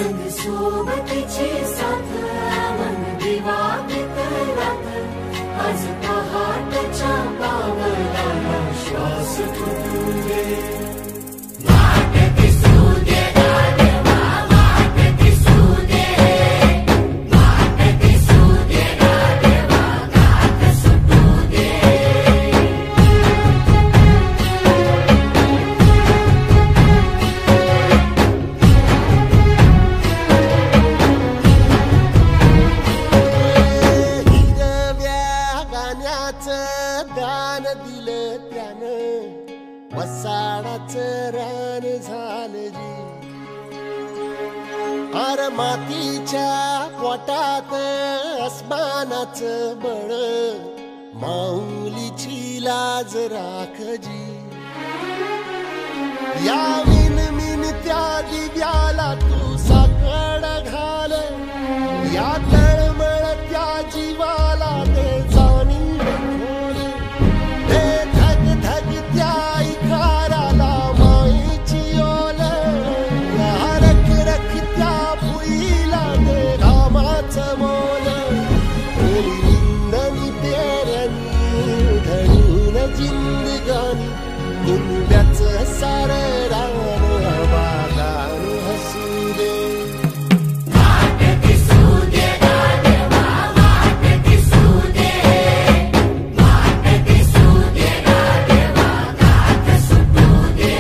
संग सोबतीची साथ मन दिवाळीत रात आज पहाटच्या पावलाला श्वास फुटू दे वाट दिसू दे गाढवा वाट दिसू दे वाट दिसू दे गाढवा गाठ सुटू दे दान दिलं त्यानं वसाडाचं रान झालं जी अर मातीच्या पोटात अस्मानाचं बळ माऊलीची लाज राख जी या विन त्या दिव्याला तू साकड घाल या तळमळ त्या जीवाला ते जाणीव कुंब्याचं सारं रान आबादान हसू दे वाट दिसू दे गाढवा वाट दिसू दे वाट दिसू दे गाढवा गाठ सुटू दे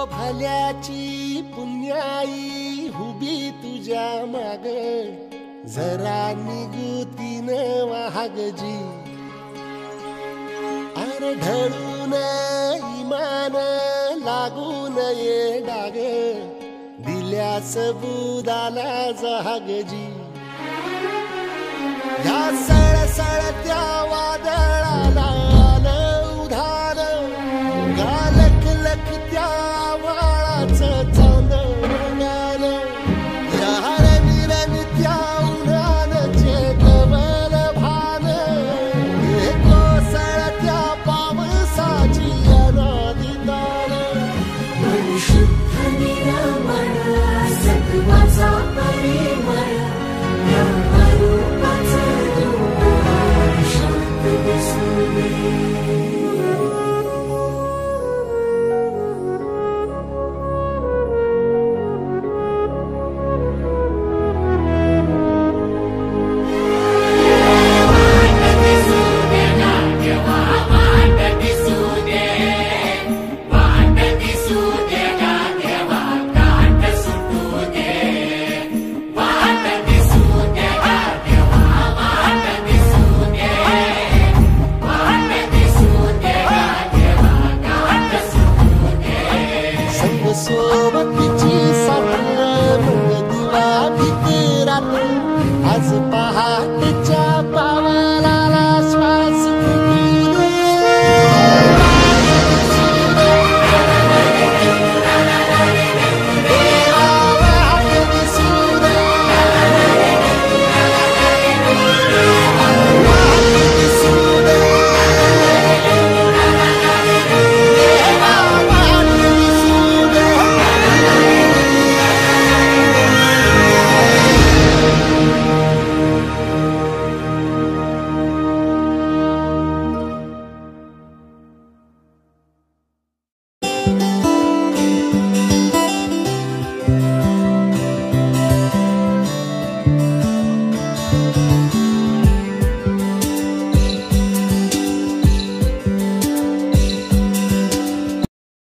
भल्याची पुण्याई हुबी तुझ्या माग जरा निगुतीन वाहगजी अरे ढळून इमान लागून ये डाग दिल्या सबुदाला जहागजी या सळसळत्या वादळाला उधार गालक लख त्या सोबत